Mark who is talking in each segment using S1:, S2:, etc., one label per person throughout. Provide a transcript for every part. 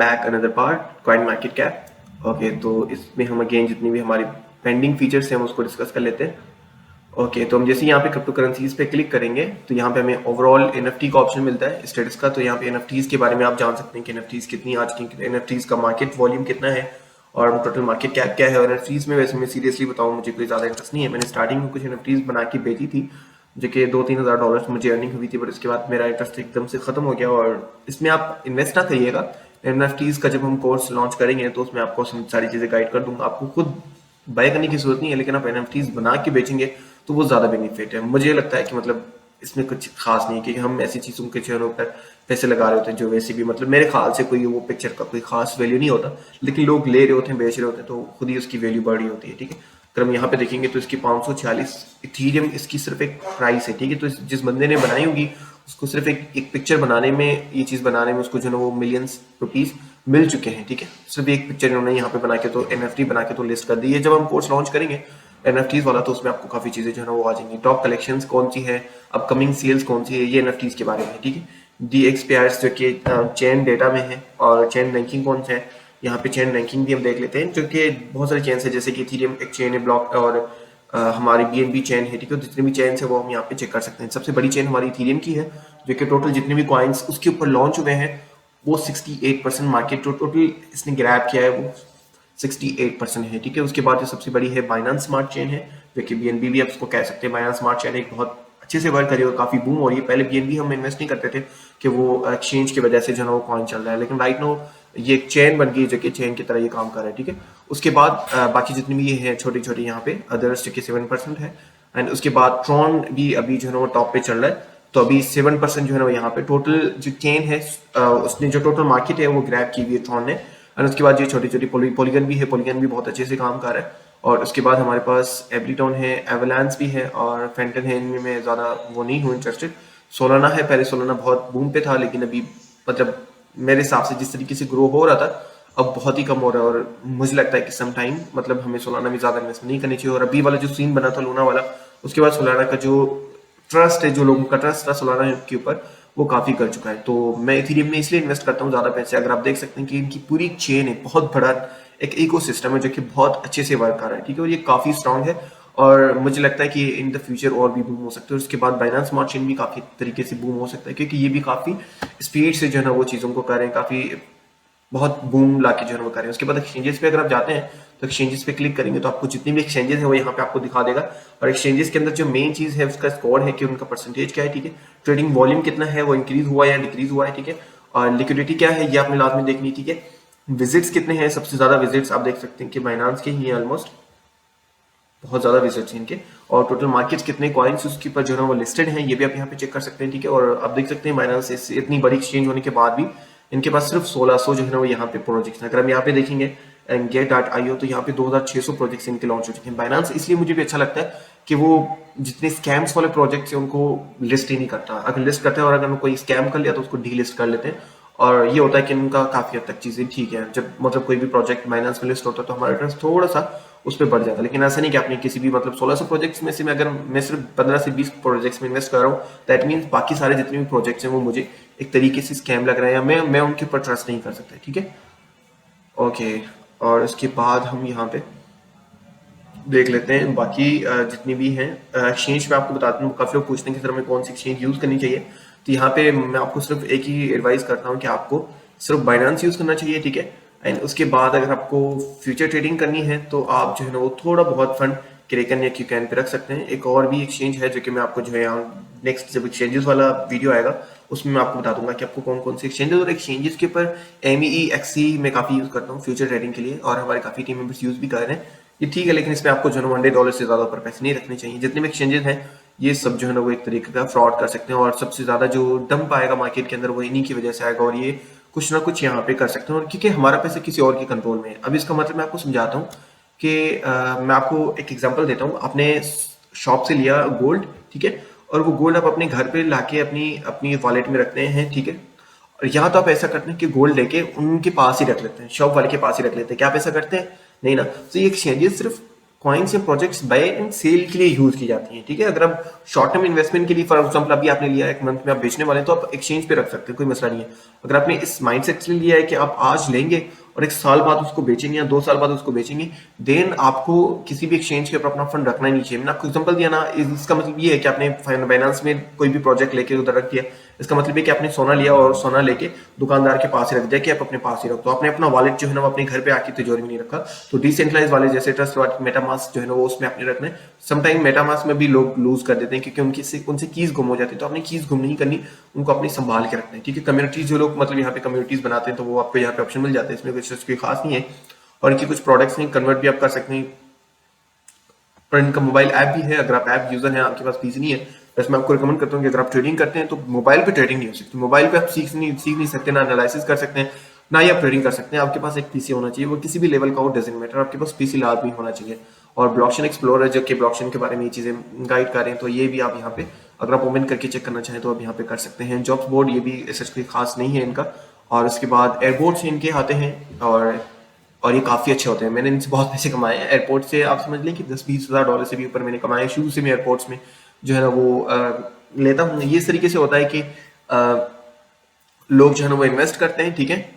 S1: Back another part coin market cap. Okay, तो इसमें हम अगेन जितनी भी हमारी पेंडिंग फीचर्स हैं हम उसको डिस्कस कर लेते हैं। ओके, तो हम जैसे यहाँ पे क्रिप्टो करेंसीज पे क्लिक करेंगे तो यहाँ पे हमें ओवरऑल एनएफटी का ऑप्शन मिलता है स्टेटस का। तो यहाँ पे एनएफटीज के बारे में आप जान सकते हैं कि एनएफटीज कितनी आज की एनएफटीज का मार्केट वॉल्यूम कितना है और टोटल मार्केट कैप क्या है। और एनएफटीज में वैसे मैं सीरियसली बताऊँ मुझे कोई ज़्यादा इंटरेस्ट नहीं है। मैंने स्टार्टिंग में कुछ एनएफटीज बना के बेची थी जो कि $2-3 मुझे अर्निंग हुई थी, बट उसके बाद मेरा इंटरेस्ट एकदम से खत्म हो गया। और इसमें आप इन्वेस्ट ना करिएगा। एनएफटीज का जब हम कोर्स लॉन्च करेंगे तो उसमें आपको सारी चीज़ें गाइड कर दूंगा। आपको खुद बाय करने की जरूरत नहीं है, लेकिन आप एनएफटीज बना के बेचेंगे तो वो ज़्यादा बेनिफिट है। मुझे लगता है कि मतलब इसमें कुछ खास नहीं है क्योंकि हम ऐसी चीज़ों के चेहरों पर पैसे लगा रहे होते हैं जो वैसे भी मतलब मेरे ख्याल से कोई वो पिक्चर का कोई खास वैल्यू नहीं होता, लेकिन लोग ले रहे होते हैं, बेच रहे होते हैं, तो खुद ही उसकी वैल्यू बढ़ रही होती है। ठीक है, अगर हम यहाँ पे देखेंगे तो इसकी 546 इथीरियम इसकी सिर्फ एक प्राइस है। ठीक है, तो जिस बंदे ने बनाई होगी उसको सिर्फ एक पिक्चर बनाने में, ये चीज़ बनाने में उसको जो है वो मिलियंस रुपीज़ मिल चुके हैं। ठीक है, सिर्फ एक पिक्चर इन्होंने यहाँ पे बना के तो एनएफटी बना के तो लिस्ट कर दी है। जब हम कोर्स लॉन्च करेंगे एनएफटीज वाला तो उसमें आपको काफ़ी चीज़ें जो है वो आ जाएंगी। टॉप कलेक्शंस कौन सी है, अपकमिंग सेल्स कौन सी है, ये एनएफटीज के बारे में। ठीक है, DXPRs जो कि चेन डेटा में है और चेन रैंकिंग कौन सा है, यहाँ पे चेन रैंकिंग भी हम देख लेते हैं जो कि बहुत सारे चेन है जैसे कि इथेरियम एक चेन है, ब्लॉक और हमारी BNB चेन है। ठीक है, जितने भी चेन है वो हम यहाँ पे चेक कर सकते हैं। सबसे बड़ी चेन हमारी इथेरियम की है जो कि टोटल जितने भी कॉइन्स उसके ऊपर लॉन्च हुए हैं वो 68% मार्केट टोटल इसने ग्रैब किया है, वो 68% है। ठीक है, उसके बाद जो सबसे बड़ी है बाइनेंस स्मार्ट चेन है जो कि BNB भी आप इसको कह सकते हैं। बाइनेंस स्मार्ट चेन एक बहुत अच्छे से वर्क करी और काफ़ी बूम हो रही है। पहले BNB हम इन्वेस्ट नहीं करते थे कि वो एक्सचेंज की वजह से जो है वो कॉइन चल रहा है, लेकिन राइट नो ये एक चेन बन गई जो कि चेन की तरह ये काम कर रहा है। ठीक है, उसके बाद बाकी जितनी भी ये है छोटी छोटी यहाँ पे अदर्स जो कि 7% है। एंड उसके बाद ट्रॉन भी अभी जो है वो टॉप पे चल रहा है, तो अभी 7% जो है ना यहाँ पे टोटल जो चेन है उसने जो टोटल मार्केट है वो ग्रैब की हुई है ट्रॉन ने। एंड उसके बाद ये छोटी छोटी पॉलीगन भी है, पॉलीगन भी बहुत अच्छे से काम कर रहा है। और उसके बाद हमारे पास एब्लीटॉन है, एवलांस भी है और फेंटन है। इनमें मैं ज़्यादा वो नहीं हूँ इंटरेस्टेड। सोलाना है, पहले सोलाना बहुत बूम पे था लेकिन अभी मतलब मेरे हिसाब से जिस तरीके से ग्रो हो रहा था अब बहुत ही कम हो रहा है। और मुझे लगता है कि सम टाइम मतलब हमें सोलाना में ज़्यादा इन्वेस्टमेंट नहीं करनी चाहिए। और अभी वाला जो सीन बना था लूना वाला, उसके बाद सोलाना का जो ट्रस्ट है, जो लोगों का ट्रस्ट था सोलाना के ऊपर, वो काफ़ी कर चुका है। तो मैं इथेरियम में इसलिए इन्वेस्ट करता हूँ ज़्यादा पैसे। अगर आप देख सकते हैं कि इनकी पूरी चेन है, बहुत बड़ा एक इकोसिस्टम है जो कि बहुत अच्छे से वर्क कर रहा है। ठीक है, और ये काफ़ी स्ट्रांग है और मुझे लगता है कि इन द फ्यूचर और भी बूम हो सकता है। उसके बाद बाइनेंस स्मार्ट चेन भी काफ़ी तरीके से बूम हो सकता है क्योंकि ये भी काफ़ी स्पीड से जो है ना वो चीज़ों को कर रहे हैं, काफ़ी बहुत बूम ला के जो है वो कर रहे हैं। उसके बाद एक्सचेंजेस पे अगर आप जाते हैं तो एक्सचेंजेस पे क्लिक करेंगे तो आपको जितनी भी एक्सचेंजेस है वो यहाँ पे आपको दिखा देगा। और एक्सचेंजेस के अंदर जो मेन चीज़ है उसका स्कोर है कि उनका परसेंटेज क्या है। ठीक है, ट्रेडिंग वॉल्यूम कितना है, वो इंक्रीज हुआ या डिक्रीज हुआ है। ठीक है, और लिक्विडिटी क्या है ये आपने लाजमी देखनी। ठीक है, विजिट्स कितने हैं, सबसे ज़्यादा विजिट्स आप देख सकते हैं कि बाइनेंस के ही है, ऑलमोस्ट बहुत ज़्यादा विजिट्स हैं इनके। और टोटल मार्केट्स कितने कॉइन्स उसके ऊपर जो है वो लिस्टेड हैं ये भी आप यहाँ पे चेक कर सकते हैं। ठीक है, और आप देख सकते हैं बाइनेंस इतनी बड़ी एक्सचेंज होने के बाद भी इनके पास सिर्फ 1600 जो है ना वो यहाँ पे प्रोजेक्ट्स हैं। अगर हम यहाँ पे देखेंगे get.io तो यहाँ पे 2600 प्रोजेक्ट्स इनके लॉन्च हो चुके हैं। बाइनेंस इसलिए मुझे भी अच्छा लगता है कि वो जितने स्कैम्स वाले प्रोजेक्ट्स हैं उनको लिस्ट ही नहीं करता। अगर लिस्ट करते हैं और अगर कोई स्कैम कर लिया तो उसको डी लिस्ट कर लेते हैं। और ये होता है कि इनका काफ़ी हद तक चीज़ें ठीक है। जब मतलब कोई भी प्रोजेक्ट बाइनेंस में लिस्ट होता है तो हमारा इंटरेस्ट थोड़ा सा उस पर बढ़ जाता है। लेकिन ऐसा नहीं कि आपने किसी भी मतलब 1600 प्रोजेक्ट्स में से मैं अगर मैं सिर्फ 15 से 20 प्रोजेक्ट्स में इन्वेस्ट कर रहा हूँ, दैट मीन्स बाकी सारे जितने भी प्रोजेक्ट्स हैं वो मुझे एक तरीके से स्कैम लग रहा है या मैं उनके ऊपर ट्रस्ट नहीं कर सकता। ठीक है, ओके। और उसके बाद हम यहाँ पे देख लेते हैं बाकी जितनी भी हैं एक्सचेंज में। आपको बताता हूँ काफ़ी लोग पूछते हैं कि सर हमें कौन सी एक्सचेंज यूज़ करनी चाहिए, तो यहाँ पे मैं आपको सिर्फ एक ही एडवाइस करता हूँ कि आपको सिर्फ बाइनेंस यूज़ करना चाहिए। ठीक है, एंड उसके बाद अगर आपको फ्यूचर ट्रेडिंग करनी है तो आप जो है ना वो थोड़ा बहुत फंड क्रेकन या क्यूकैन पे रख सकते हैं। एक और भी एक्सचेंज है जो कि मैं आपको जो है नेक्स्ट जब एक्सचेंजेस वाला वीडियो आएगा उसमें मैं आपको बता दूंगा कि आपको कौन कौन से एक्सचेंजेस और एक्सचेंजेस के ऊपर MEXC मैं काफ़ी यूज़ करता हूँ फ्यूचर ट्रेडिंग के लिए और हमारे काफ़ी टीम मेंबर्स यूज़ भी कर रहे हैं। ये ठीक है, लेकिन इसमें आपको जो है $100 से ज़्यादा ऊपर पैसे नहीं रखने चाहिए। जितने भी एक्सचेंजेस हैं ये सब जो है ना वो एक तरीके का फ्रॉड कर सकते हैं और सबसे ज़्यादा जो डंप आएगा मार्केट के अंदर वो इन्हीं की वजह से आएगा और ये कुछ ना कुछ यहाँ पे कर सकते हैं और क्योंकि हमारा पैसा किसी और के कंट्रोल में है। अब इसका मतलब मैं आपको समझाता हूँ कि मैं आपको एक एग्जांपल देता हूँ। आपने शॉप से लिया गोल्ड, ठीक है, और वो गोल्ड आप अपने घर पे लाके अपनी अपनी वॉलेट में रखते हैं। ठीक है, और यहाँ तो आप ऐसा करते हैं कि गोल्ड लेके उनके पास ही रख लेते हैं, शॉप वाले के पास ही रख लेते हैं। क्या आप ऐसा करते हैं? नहीं ना। तो ये एक्सचेंजेस सिर्फ कॉइन्स या प्रोजेक्ट्स बाय एंड सेल के लिए यूज की जाती हैं, ठीक है। अगर आप शॉर्ट टर्म इन्वेस्टमेंट के लिए फॉर एग्जांपल अभी आपने लिया है, एक मंथ में आप बेचने वाले हैं, तो आप एक्सचेंज पे रख सकते हैं, कोई मसला नहीं है। अगर आपने इस माइंडसेट से लिया है कि आप आज लेंगे और एक साल बाद उसको बेचेंगे या 2 साल बाद उसको बेचेंगे, देन आपको किसी भी एक्सचेंज के ऊपर अपना फंड रखना ही नहीं चाहिए। मैंने आपको एग्जांपल दिया ना, इसका मतलब ये है कि आपने फाइनेंस में कोई भी प्रोजेक्ट लेके उधर रख दिया, इसका मतलब है कि आपने सोना लिया और सोना लेके दुकानदार के पास ही रख दिया कि आप अपने पास ही रख दो। आपने अपना वॉलेट जो है ना वो अपने घर पे आके तिजोरी में नहीं रखा। तो डिसेंट्रलाइज वाले जैसे ट्रस्ट वाले मेटामास्क जो है ना वो उसमें आपने रखना है। समटाइम मेटामास्क में भी लोग लूज कर देते हैं क्योंकि उनसे कीज गुम हो जाती है, तो आपने कीज गुम नहीं करनी, उनको अपनी संभाल के रखना है, ठीक है। कम्युनिटीज जो लोग मतलब यहाँ पे कम्युनिटीज बनाते हैं तो वो आपको यहाँ पे ऑप्शन मिल जाते हैं, इसमें कुछ कोई खास नहीं है। और इनकी कुछ प्रोडक्ट्स हैं, कन्वर्ट भी आप कर सकते हैं। और इनका मोबाइल ऐप भी है, अगर आप ऐप यूजर हैं, आपके पास पीसी नहीं है, वैसे मैं आपको रिकमेंड करता हूँ कि अगर आप ट्रेडिंग करते हैं तो मोबाइल पे ट्रेडिंग नहीं हो सकती। मोबाइल पे आप सीख नहीं सकते, ना एनालिसिस कर सकते हैं, ना ही आप ट्रेडिंग कर सकते हैं। आपके पास एक पीसी होना चाहिए, वो किसी भी लेवल का हो, डजंट मैटर, आपके पास पीसी लाजमी होना चाहिए। और ब्लॉकचेन एक्सप्लोरर जो कि ब्लॉकचेन के बारे में ये चीजें गाइड कर रहे हैं, तो ये भी आप यहाँ पे अगर आप ओपन करके चेक करना चाहें तो आप यहाँ पे कर सकते हैं। जॉब्स बोर्ड ये भी ऐसा कोई खास नहीं है इनका। और उसके बाद एयरपोर्ट से इनके आते हैं, और ये काफ़ी अच्छे होते हैं। मैंने इनसे बहुत पैसे कमाए हैं एयरपोर्ट से, आप समझ लें कि 10-20 हज़ार डॉलर से भी ऊपर मैंने कमाए शुरू से। मैं एयरपोर्ट्स में जो है ना वो लेता हूँ। ये इस तरीके से होता है कि लोग जो है ना वो इन्वेस्ट करते हैं, ठीक है,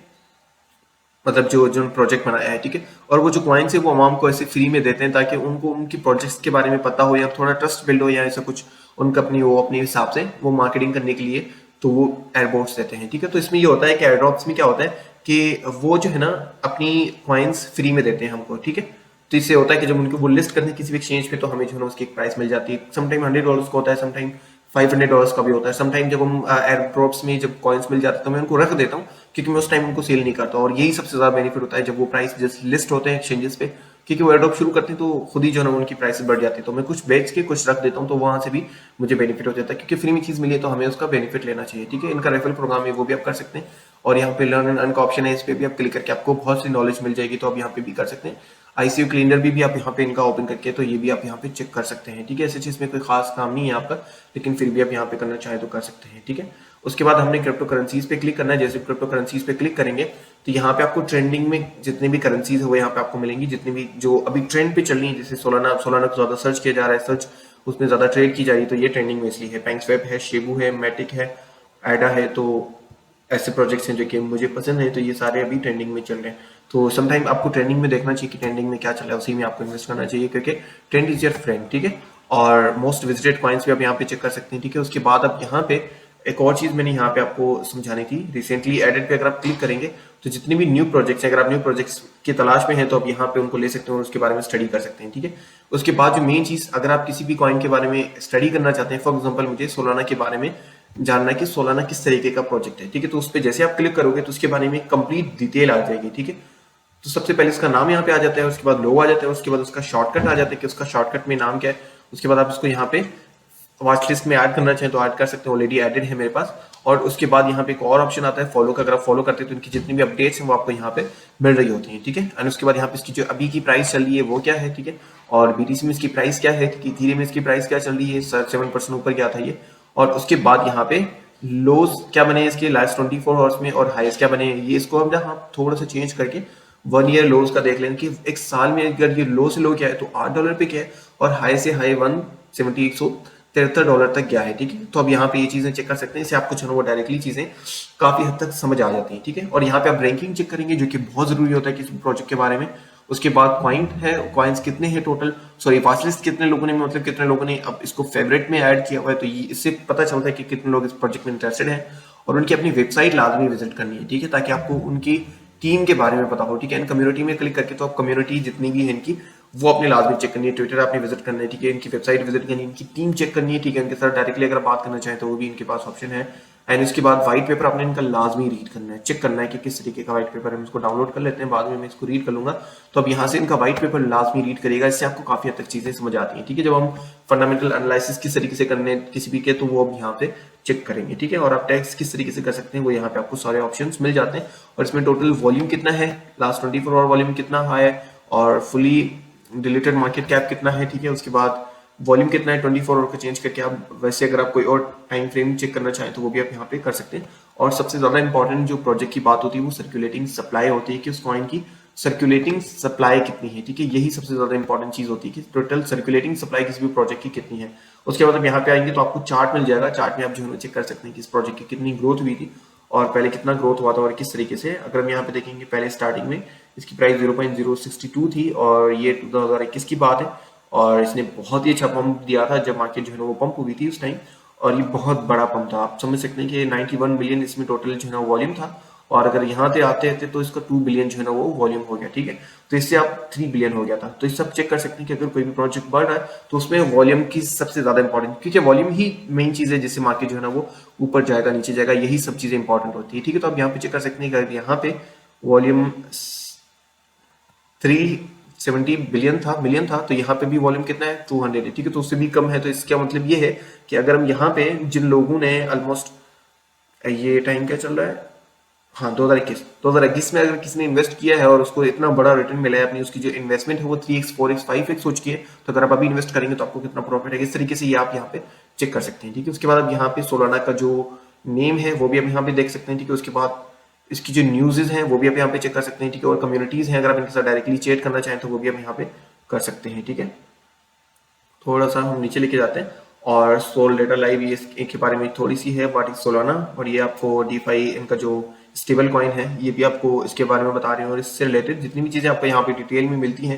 S1: मतलब जो जो प्रोजेक्ट बनाया है, ठीक है, और वो जो क्लाइंट्स है वो आवाम को ऐसे फ्री में देते हैं ताकि उनको उनकी प्रोजेक्ट्स के बारे में पता हो या थोड़ा ट्रस्ट बिल्ड हो या ऐसा कुछ उनका अपने हिसाब से वो मार्केटिंग करने के लिए, तो वो एयरड्रॉप्स देते हैं, ठीक है। तो इसमें ये होता है कि एयरड्रॉप्स में क्या होता है कि वो जो है ना अपनी कॉइन्स फ्री में देते हैं हमको, ठीक है। तो इससे होता है कि जब उनको वो लिस्ट करते हैं किसी भी एक्सचेंज पे तो हमें जो है ना उसकी एक प्राइस मिल जाती है। समटाइम $100 का होता है, समटाइम $500 का भी होता है। समटाइम जब हम एयरड्रॉप्स में जब कॉइन्स मिल जाते हैं तो मैं उनको रख देता हूँ क्योंकि मैं उस टाइम उनको सेल नहीं करता। और यही सबसे ज्यादा बेनिफिट होता है जब वो प्राइस जस्ट लिस्ट होते हैं एक्सचेंजेस पे, क्योंकि वो एयरड्रॉप शुरू करते हैं तो खुद ही जो है ना उनकी प्राइस बढ़ जाती है। तो मैं कुछ बेच के कुछ रख देता हूँ, तो वहां से भी मुझे बेनिफिट हो जाता है क्योंकि फ्री में चीज मिली है तो हमें उसका बेनिफिट लेना चाहिए, ठीक है। इनका रेफरल प्रोग्राम है वो भी आप कर सकते हैं। और यहाँ पे लर्न एंड अर्न का ऑप्शन है, इस पे भी आप क्लिक करके आपको बहुत सी नॉलेज मिल जाएगी, तो आप यहाँ पे भी कर सकते हैं। आईसीयू क्लीनर भी आप यहाँ पे इनका ओपन करके तो ये भी आप यहाँ पे चेक कर सकते हैं, ठीक है। ऐसे चीज में कोई खास काम नहीं है आपका, लेकिन फिर भी आप यहाँ पे करना चाहें तो कर सकते हैं, ठीक है। उसके बाद हमने क्रिप्टो करेंसीज पे क्लिक करना है। जैसे क्रिप्टो करेंसीज पे क्लिक करेंगे तो यहाँ पे आपको ट्रेंडिंग में जितने भी करेंसीज है वो यहाँ पे आपको मिलेंगी, जितनी भी जो अभी ट्रेंड पे चल रही है। जैसे सोलाना को ज्यादा सर्च किया जा रहा है, सर्च उसमें ज्यादा ट्रेड की जा रही है, तो ये ट्रेंडिंग में इसलिए है। पैंक्सवेब है, शेबू है, मैटिक है, एडा है, तो ऐसे प्रोजेक्ट्स हैं जो कि मुझे पसंद है, तो ये सारे अभी ट्रेंडिंग में चल रहे हैं। तो समटाइम आपको ट्रेंडिंग में देखना चाहिए कि ट्रेंडिंग में क्या चल रहा है, उसी में आपको इन्वेस्ट करना चाहिए क्योंकि ट्रेंड इज योर फ्रेंड, ठीक है। और मोस्ट विजिटेड कॉइन्स भी आप यहाँ पे चेक कर सकते हैं, ठीक है। उसके बाद आप यहाँ पे एक और चीज मैंने यहाँ पे आपको समझानी थी, रिसेंटली एडेड पे अगर आप क्लिक करेंगे तो जितने भी न्यू प्रोजेक्ट्स हैं, अगर आप न्यू प्रोजेक्ट्स की तलाश में हैं तो आप यहाँ पे उनको ले सकते हैं और उसके बारे में स्टडी कर सकते हैं, ठीक है। उसके बाद जो मेन चीज, अगर आप किसी भी कॉइन के बारे में स्टडी करना चाहते हैं, फॉर एग्जाम्पल मुझे सोलाना के बारे में जानना है कि सोलाना किस तरीके का प्रोजेक्ट है, ठीक है, तो उस पर जैसे आप क्लिक करोगे तो उसके बारे में कंप्लीट डिटेल आ जाएगी, ठीक है। तो सबसे पहले इसका नाम यहाँ पे आ जाता है, उसके बाद लोगो आ जाता है, उसके बाद उसका शॉर्टकट आ जाता है कि उसका शॉर्टकट में नाम क्या है। उसके बाद आप इसको यहाँ पे वॉच लिस्ट में ऐड करना चाहें तो ऐड कर सकते हैं, ऑलरेडी एडेड है मेरे पास। और उसके बाद यहाँ पे एक और ऑप्शन आता है फॉलो का, अगर आप फॉलो करते हैं तो इनकी जितनी भी अपडेट्स हैं वो आपको यहाँ पे मिल रही होती हैं, ठीक है। एंड उसके बाद यहाँ पे इसकी जो अभी की प्राइस चल रही है वो क्या है, ठीक है, और बीटीसी में इसकी प्राइस क्या है, इथेरियम में इसकी प्राइस क्या चल रही है, 7% ऊपर गया था ये। और उसके बाद यहाँ पे लोज क्या बने इसके लास्ट 24 आवर्स में और हाईएस्ट क्या बने, ये इसको हम जहाँ थोड़ा सा चेंज करके 1 ईयर लोज का देख लें कि एक साल में अगर ये लो से लो क्या है तो $8 पे क्या है, और हाई से हाई 173 तक गया है, ठीक है। तो अब यहाँ पे ये चीजें चेक कर सकते हैं, इससे आपको जो है वो डायरेक्टली चीजें काफी हद तक समझ आ जाती हैं, ठीक है। और यहाँ पे आप रैंकिंग चेक करेंगे जो कि बहुत जरूरी होता है किसी प्रोजेक्ट के बारे में। उसके बाद क्वाइंट है, क्वाइंस कितने हैं टोटल, सॉरी वॉच लिस्ट कितने लोगों ने, मतलब कितने लोगों ने अब इसको फेवरेट में ऐड किया हुआ है, तो ये इससे पता चलता है कि कितने लोग इस प्रोजेक्ट में इंटरेस्टेड हैं। और उनकी अपनी वेबसाइट लाजमी विजिट करनी है, ठीक है, ताकि आपको उनकी टीम के बारे में पता हो, ठीक है। इन कम्युनिटी में क्लिक करके तो आप कम्युनिटी जितनी भी है इनकी वो अपने लाजमी चेक करनी है, ट्विटर आपने विजिट करना है, ठीक है, इनकी वेबसाइट विजिट करनी है, इनकी टीम चेक करनी है, ठीक है, इनके साथ डायरेक्टली अगर बात करना चाहें तो वो भी इनके पास ऑप्शन है। एंड इसके बाद व्हाइट पेपर आपने इनका लाजमी रीड करना है, चेक करना है कि किस तरीके का व्हाइट पेपर है। हम इसको डाउनलोड कर लेते हैं, बाद में मैं इसको रीड कर लूंगा। तो अब यहाँ से इनका व्हाइट पेपर लाजमी रीड करेगा, इससे आपको काफी हद तक चीजें समझ आती हैं, ठीक है। जब हम फंडामेंटल एनालिसिस किस तरीके से करने किसी भी के, तो वो अब यहाँ पे चेक करेंगे, ठीक है। और आप टैक्स किस तरीके से कर सकते हैं वो यहाँ पे आपको सारे ऑप्शंस मिल जाते हैं। और इसमें टोटल वॉल्यूम कितना है, लास्ट 24 आवर वॉल्यूम कितना है, और फुली डिलीटेड मार्केट कैप कितना है, ठीक है। उसके बाद वॉल्यूम कितना है 24 आवर को चेंज करके आप, वैसे अगर आप कोई और टाइम फ्रेम चेक करना चाहें तो वो भी आप यहाँ पे कर सकते हैं। और सबसे ज्यादा इंपॉर्टेंट जो प्रोजेक्ट की बात होती है वो सर्कुलेटिंग सप्लाई होती है कि उस कॉइन की सर्कुलेटिंग सप्लाई कितनी है, ठीक है, यही सबसे ज्यादा इंपॉर्टेंट चीज होती है कि टोटल सर्कुलेटिंग सप्लाई किसी भी प्रोजेक्ट की कितनी है। उसके बाद आप यहाँ पे आएंगे तो आपको चार्ट मिल जाएगा, चार्ट में आप जो है चेक कर सकते हैं कि इस प्रोजेक्ट की कितनी ग्रोथ हुई थी और पहले कितना ग्रोथ हुआ था और किस तरीके से। अगर हम यहाँ पे देखेंगे पहले स्टार्टिंग में इसकी प्राइस 0.062 थी और ये 2021 की बात है और इसने बहुत ही अच्छा पंप दिया था जब मार्केट जो है वो पंप हुई थी उस टाइम, और ये बहुत बड़ा पंप था। आप समझ सकते हैं कि 91 बिलियन इसमें टोटल जो है ना वॉल्यूम था और अगर यहाँ पे आते थे तो इसका 2 बिलियन जो है ना वो वॉल्यूम हो गया, ठीक है, तो इससे आप 3 बिलियन हो गया था। तो इस सब चेक कर सकते हैं कि अगर कोई भी प्रोजेक्ट बढ़ रहा है तो उसमें वॉल्यूम की सबसे ज्यादा इंपॉर्टेंट, क्योंकि वॉल्यूम ही मेन चीज है जिससे मार्केट जो है ना वो ऊपर जाएगा नीचे जाएगा, यही सब चीजें इंपॉर्टेंट होती है, ठीक है। तो आप यहाँ पे चेक कर सकते हैं कि अगर यहाँ पे वॉल्यूम 370 बिलियन था मिलियन था तो यहाँ पे भी वॉल्यूम कितना है 200 है, ठीक है, तो उससे भी कम है। तो इसका मतलब ये है कि अगर हम यहाँ पे जिन लोगों ने ऑलमोस्ट, ये टाइम क्या चल रहा है, हाँ 2021 में अगर किसी ने इन्वेस्ट किया है और उसको इतना बड़ा रिटर्न मिला है, अपनी उसकी जो इन्वेस्टमेंट है वो 3x 4x 5x हो चुकी है, तो अगर आप अभी इन्वेस्ट करेंगे तो आपको कितना प्रॉफिट है, इस तरीके से ये आप यहाँ पे चेक कर सकते हैं, ठीक है। उसके बाद आप यहाँ पे सोलाना का जो नेम है वो भी आप यहाँ पे देख सकते हैं, ठीक है। उसके बाद इसकी जो न्यूज़ हैं वो भी आप यहाँ पे चेक कर सकते हैं, ठीक है, और कम्युनिटीज हैं अगर आप इनके साथ डायरेक्टली चैट करना चाहें तो वो भी आप यहाँ पे कर सकते हैं, ठीक है। थोड़ा सा हम नीचे लेके जाते हैं और सोल डेटा लाइव, ये इनके बारे में थोड़ी सी है बात सोलाना, और ये आपको डीफाई इनका जो स्टेबल कॉइन है ये भी आपको इसके बारे में बता रहे हैं और इससे रिलेटेड जितनी भी चीज़ें आपको यहाँ पे डिटेल में मिलती हैं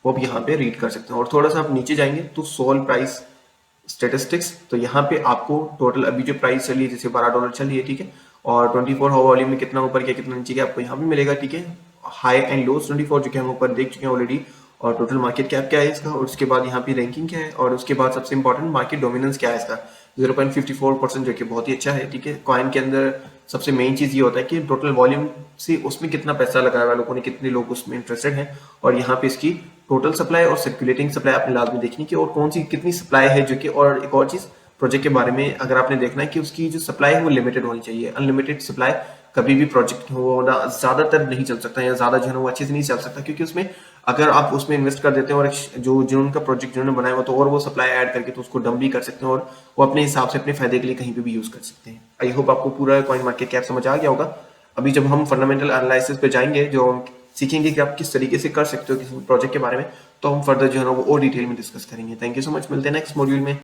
S1: वो आप यहाँ पे रीड कर सकते हैं। और थोड़ा सा आप नीचे जाएंगे तो सोल प्राइस स्टेटिस्टिक्स, तो यहाँ पे आपको टोटल अभी जो प्राइस चली है जैसे $12 चल रही है, ठीक है, और 24 हावर वॉल्यूम में कितना ऊपर किया कितना नीचे गया आपको यहाँ भी मिलेगा, ठीक है। हाई एंड लोस 24 जो कि हम ऊपर देख चुके हैं ऑलरेडी, और टोटल मार्केट कैप क्या है इसका, और उसके बाद यहाँ पे रैंकिंग क्या है, और उसके बाद सबसे इंपॉर्टेंट मार्केट डोमिनेंस क्या है इसका 0.54% जो कि बहुत ही अच्छा है, ठीक है। कॉइन के अंदर सबसे मेन चीज ये होता है कि टोटल वॉल्यूम से उसमें कितना पैसा लगाया हुआ लोगों ने, कितने लोग उसमें इंटरेस्टेड हैं, और यहाँ पे इसकी टोटल सप्लाई और सर्कुलेटिंग सप्लाई आपने लाजमी देखनी कि और कौन सी कितनी सप्लाई है जो कि, और एक और चीज प्रोजेक्ट के बारे में अगर आपने देखना है कि उसकी जो सप्लाई है वो लिमिटेड होनी चाहिए। अनलिमिटेड सप्लाई कभी भी प्रोजेक्ट हो ना ज्यादातर नहीं चल सकता या ज्यादा जो है वो अच्छे से नहीं चल सकता, क्योंकि उसमें अगर आप उसमें इन्वेस्ट कर देते हैं और जो जिनका प्रोजेक्ट जिन्होंने बनाया हुआ तो और वो सप्लाई ऐड करके तो उसको डंप भी कर सकते हैं और वो अपने हिसाब से अपने फायदे के लिए कहीं पे भी यूज कर सकते हैं। आई होप आपको पूरा कॉइन मार्केट कैप समझ आ गया होगा। अभी जब हम फंडामेंटल एनालिसिस पे जाएंगे जो हम सीखेंगे कि आप किस तरीके से कर सकते हो किसी प्रोजेक्ट के बारे में, तो हम फर्दर जो है ना वो और डिटेल में डिस्कस करेंगे। थैंक यू सो मच, मिलते हैं नेक्स्ट मॉड्यूल में।